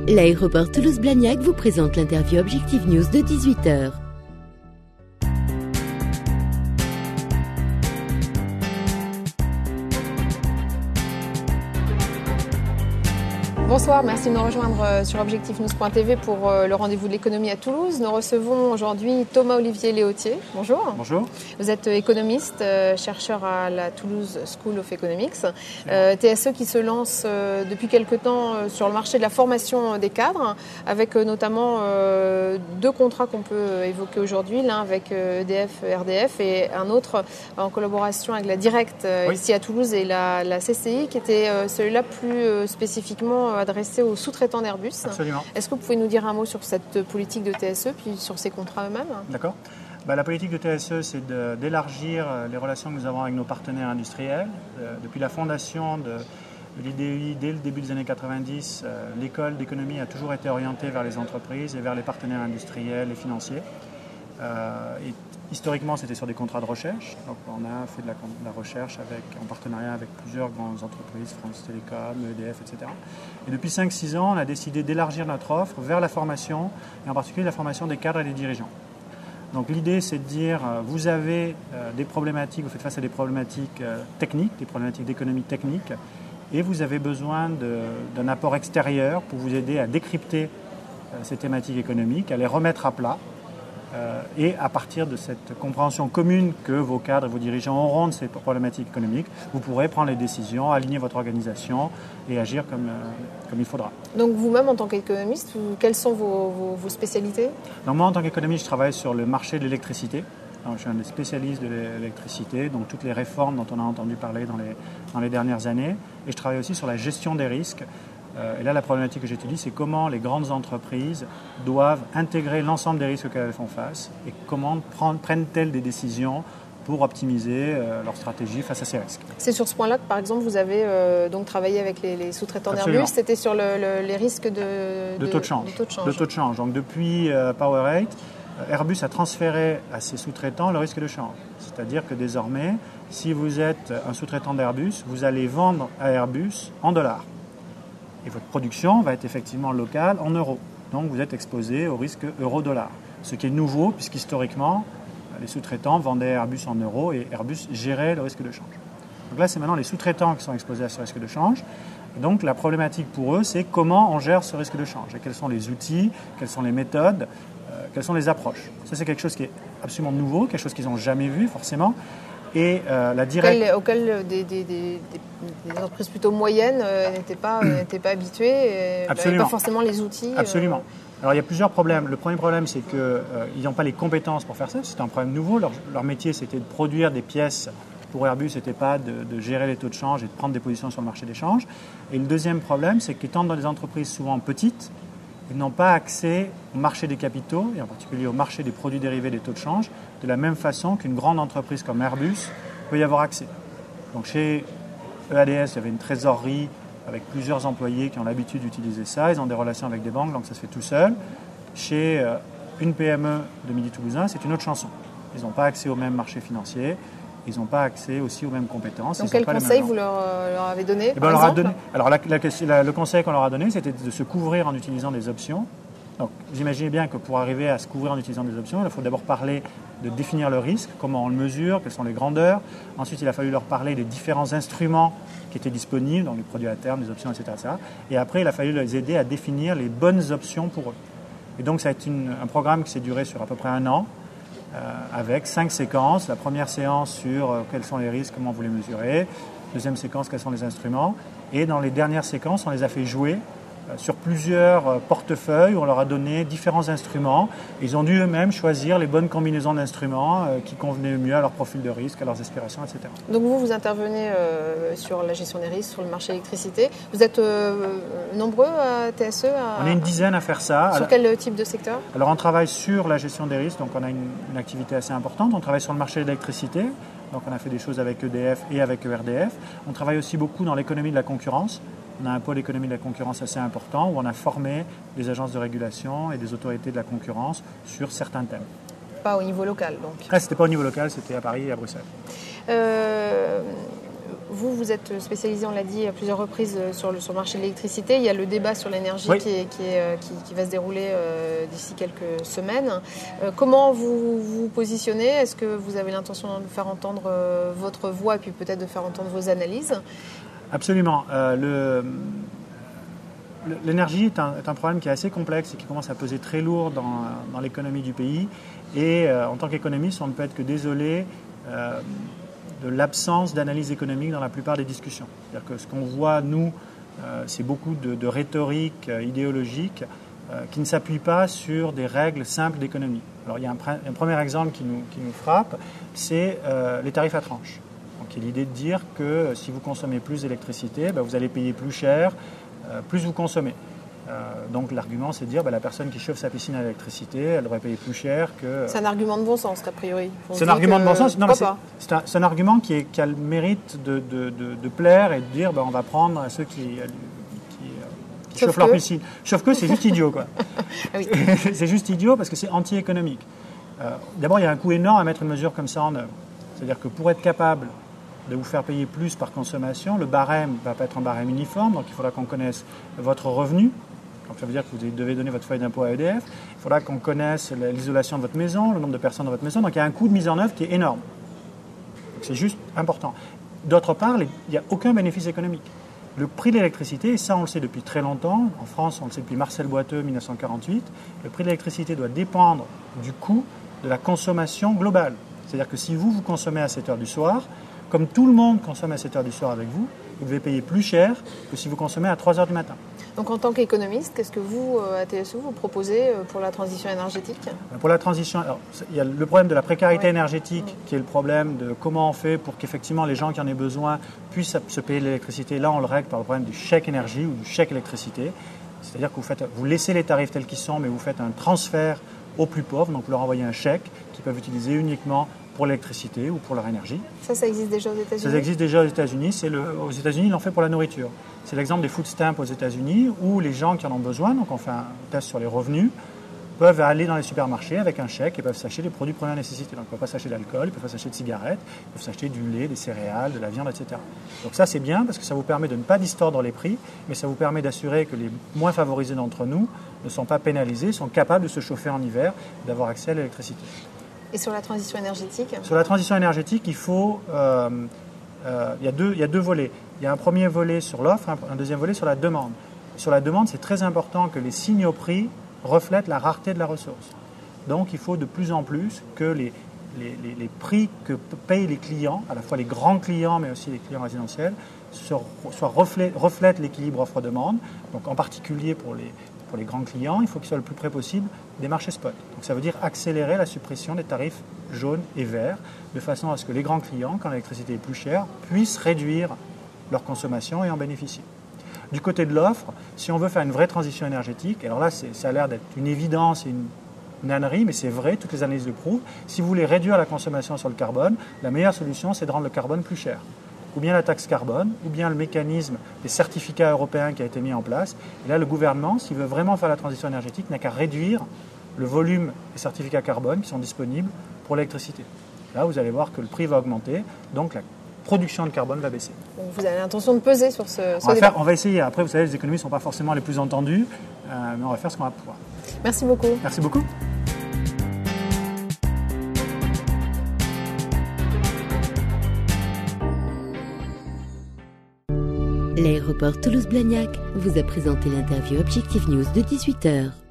L'aéroport Toulouse-Blagnac vous présente l'interview Objectif News de 18h. Bonsoir, merci de nous rejoindre sur objectifnews.tv pour le rendez-vous de l'économie à Toulouse. Nous recevons aujourd'hui Thomas-Olivier Léautier. Bonjour. Bonjour. Vous êtes économiste, chercheur à la Toulouse School of Economics. TSE qui se lance depuis quelque temps sur le marché de la formation des cadres, avec notamment deux contrats qu'on peut évoquer aujourd'hui, l'un avec EDF, RDF et un autre en collaboration avec la Direct ici à Toulouse et la CCI, qui était celui-là plus spécifiquement adressé aux sous-traitants d'Airbus. Absolument. Est-ce que vous pouvez nous dire un mot sur cette politique de TSE, puis sur ces contrats eux-mêmes ? D'accord. La politique de TSE, c'est d'élargir les relations que nous avons avec nos partenaires industriels. Depuis la fondation de l'IDEI, dès le début des années 90, l'école d'économie a toujours été orientée vers les entreprises et vers les partenaires industriels et financiers. Et historiquement, c'était sur des contrats de recherche. Donc, on a fait de la recherche en partenariat avec plusieurs grandes entreprises, France Télécom, EDF, etc. Et depuis 5-6 ans, on a décidé d'élargir notre offre vers la formation, et en particulier la formation des cadres et des dirigeants. Donc l'idée, c'est de dire, vous avez des problématiques, vous faites face à des problématiques techniques, des problématiques d'économie technique, et vous avez besoin d'un apport extérieur pour vous aider à décrypter ces thématiques économiques, à les remettre à plat. Et à partir de cette compréhension commune que vos cadres et vos dirigeants auront de ces problématiques économiques, vous pourrez prendre les décisions, aligner votre organisation et agir comme il faudra. Donc vous-même, en tant qu'économiste, quelles sont vos spécialités ? Donc moi, en tant qu'économiste, je travaille sur le marché de l'électricité. Donc, je suis un des spécialistes de l'électricité, donc toutes les réformes dont on a entendu parler dans les dernières années. Et je travaille aussi sur la gestion des risques. Et là, la problématique que j'étudie, c'est comment les grandes entreprises doivent intégrer l'ensemble des risques auxquels elles font face et comment prennent-elles des décisions pour optimiser leur stratégie face à ces risques. C'est sur ce point-là que, par exemple, vous avez donc travaillé avec les sous-traitants d'Airbus. C'était sur les risques de taux de change. Donc depuis Power8, Airbus a transféré à ses sous-traitants le risque de change. C'est-à-dire que désormais, si vous êtes un sous-traitant d'Airbus, vous allez vendre à Airbus en dollars. Et votre production va être effectivement locale en euros. Donc vous êtes exposé au risque euro-dollar. Ce qui est nouveau, puisqu'historiquement, les sous-traitants vendaient Airbus en euros et Airbus gérait le risque de change. Donc là, c'est maintenant les sous-traitants qui sont exposés à ce risque de change. Et donc la problématique pour eux, c'est comment on gère ce risque de change. Et quels sont les outils, quelles sont les méthodes, quelles sont les approches. Ça, c'est quelque chose qui est absolument nouveau, quelque chose qu'ils n'ont jamais vu forcément. Et la Direct... auquel des entreprises plutôt moyennes n'étaient pas habituées, n'avaient pas forcément les outils. Absolument. Alors il y a plusieurs problèmes. Le premier problème, c'est qu'ils n'ont pas les compétences pour faire ça. C'est un problème nouveau. Leur métier, c'était de produire des pièces. Pour Airbus, ce n'était pas de gérer les taux de change et de prendre des positions sur le marché des changes. Et le deuxième problème, c'est qu'étant dans des entreprises souvent petites, ils n'ont pas accès au marché des capitaux, et en particulier au marché des produits dérivés des taux de change, de la même façon qu'une grande entreprise comme Airbus peut y avoir accès. Donc chez EADS, il y avait une trésorerie avec plusieurs employés qui ont l'habitude d'utiliser ça. Ils ont des relations avec des banques, donc ça se fait tout seul. Chez une PME de Midi-Toulousain, c'est une autre chanson. Ils n'ont pas accès au même marché financier. Ils n'ont pas accès aussi aux mêmes compétences. Donc quel conseil vous leur avez donné, Alors le conseil qu'on leur a donné, c'était de se couvrir en utilisant des options. Donc vous imaginez bien que pour arriver à se couvrir en utilisant des options, il faut d'abord parler de définir le risque, comment on le mesure, quelles sont les grandeurs. Ensuite, il a fallu leur parler des différents instruments qui étaient disponibles, donc les produits à terme, les options, etc. Et après, il a fallu les aider à définir les bonnes options pour eux. Et donc ça a été un programme qui s'est duré sur à peu près 1 an. Avec 5 séquences. La première séance sur quels sont les risques, comment vous les mesurez. Deuxième séquence, quels sont les instruments. Et dans les dernières séquences, on les a fait jouer sur plusieurs portefeuilles où on leur a donné différents instruments. Ils ont dû eux-mêmes choisir les bonnes combinaisons d'instruments qui convenaient le mieux à leur profil de risque, à leurs aspirations, etc. Donc vous intervenez sur la gestion des risques, sur le marché de l'électricité. Vous êtes nombreux à TSE On est une dizaine à faire ça. Sur quel type de secteur ? Alors on travaille sur la gestion des risques, donc on a une activité assez importante. On travaille sur le marché de l'électricité. Donc on a fait des choses avec EDF et avec ERDF. On travaille aussi beaucoup dans l'économie de la concurrence. On a un pôle économie de la concurrence assez important où on a formé des agences de régulation et des autorités de la concurrence sur certains thèmes. Pas au niveau local, donc ? C'était pas au niveau local, c'était à Paris et à Bruxelles. Vous êtes spécialisé, on l'a dit à plusieurs reprises, sur le marché de l'électricité. Il y a le débat sur l'énergie qui va se dérouler d'ici quelques semaines. Comment vous vous positionnez? Est-ce que vous avez l'intention de faire entendre votre voix et puis peut-être de faire entendre vos analyses? Absolument. L'énergie est un problème qui est assez complexe et qui commence à peser très lourd dans l'économie du pays. Et en tant qu'économiste, on ne peut être que désolé de l'absence d'analyse économique dans la plupart des discussions. C'est-à-dire que ce qu'on voit, nous, c'est beaucoup de rhétorique idéologique qui ne s'appuie pas sur des règles simples d'économie. Alors il y a un premier exemple qui nous frappe, c'est les tarifs à tranche. Donc il y a l'idée de dire que si vous consommez plus d'électricité, vous allez payer plus cher, plus vous consommez. Donc l'argument, c'est de dire la personne qui chauffe sa piscine à l'électricité, elle devrait payer plus cher que... C'est un argument de bon sens, a priori. C'est un argument de bon sens. Non, c'est un argument qui a le mérite de plaire et de dire on va prendre ceux qui chauffent leur piscine. Sauf que c'est juste idiot, quoi. Oui. C'est juste idiot parce que c'est anti-économique. D'abord, il y a un coût énorme à mettre une mesure comme ça en œuvre. C'est-à-dire que pour être capable de vous faire payer plus par consommation, le barème ne va pas être un barème uniforme, donc il faudra qu'on connaisse votre revenu. Donc ça veut dire que vous devez donner votre feuille d'impôt à EDF. Il faudra qu'on connaisse l'isolation de votre maison, le nombre de personnes dans votre maison. Donc il y a un coût de mise en œuvre qui est énorme. Donc c'est juste important. D'autre part, il n'y a aucun bénéfice économique. Le prix de l'électricité, et ça on le sait depuis très longtemps, en France on le sait depuis Marcel Boiteux 1948, le prix de l'électricité doit dépendre du coût de la consommation globale. C'est-à-dire que si vous consommez à 7 heures du soir, comme tout le monde consomme à 7 heures du soir avec vous, vous devez payer plus cher que si vous consommez à 3 heures du matin. Donc en tant qu'économiste, qu'est-ce que vous, à TSE, vous proposez pour la transition énergétique? Pour la transition, alors, il y a le problème de la précarité énergétique qui est le problème de comment on fait pour qu'effectivement les gens qui en aient besoin puissent se payer de l'électricité. Là, on le règle par le problème du chèque énergie ou du chèque électricité. C'est-à-dire que vous laissez les tarifs tels qu'ils sont, mais vous faites un transfert aux plus pauvres. Donc vous leur envoyez un chèque qu'ils peuvent utiliser uniquement pour l'électricité ou pour leur énergie. Ça existe déjà aux États-Unis? Ça existe déjà aux États-Unis. Aux États-Unis, ils l'ont fait pour la nourriture. C'est l'exemple des food stamps aux États-Unis où les gens qui en ont besoin, donc on fait un test sur les revenus, peuvent aller dans les supermarchés avec un chèque et peuvent s'acheter des produits de première nécessité. Donc ils ne peuvent pas s'acheter de l'alcool, ils ne peuvent pas s'acheter de cigarettes, ils peuvent s'acheter du lait, des céréales, de la viande, etc. Donc ça c'est bien parce que ça vous permet de ne pas distordre les prix, mais ça vous permet d'assurer que les moins favorisés d'entre nous ne sont pas pénalisés, sont capables de se chauffer en hiver, d'avoir accès à l'électricité. Et sur la transition énergétique? Sur la transition énergétique, il faut... il y a deux volets. Il y a un premier volet sur l'offre, un deuxième volet sur la demande. Sur la demande, c'est très important que les signaux prix reflètent la rareté de la ressource. Donc, il faut de plus en plus que les prix que payent les clients, à la fois les grands clients, mais aussi les clients résidentiels, reflètent l'équilibre offre-demande. Donc, en particulier pour les grands clients, il faut qu'ils soient le plus près possible des marchés spot. Donc ça veut dire accélérer la suppression des tarifs jaunes et verts, de façon à ce que les grands clients, quand l'électricité est plus chère, puissent réduire leur consommation et en bénéficier. Du côté de l'offre, si on veut faire une vraie transition énergétique, alors là ça a l'air d'être une évidence et une nannerie, mais c'est vrai, toutes les analyses le prouvent, si vous voulez réduire la consommation sur le carbone, la meilleure solution c'est de rendre le carbone plus cher. Ou bien la taxe carbone, ou bien le mécanisme des certificats européens qui a été mis en place. Et là, le gouvernement, s'il veut vraiment faire la transition énergétique, n'a qu'à réduire le volume des certificats carbone qui sont disponibles pour l'électricité. Là, vous allez voir que le prix va augmenter, donc la production de carbone va baisser. Donc vous avez l'intention de peser sur ce débat? On va essayer. Après, vous savez, les économies ne sont pas forcément les plus entendues, mais on va faire ce qu'on va pouvoir. Merci beaucoup. Merci beaucoup. L'aéroport Toulouse-Blagnac vous a présenté l'interview Objectif News de 18h.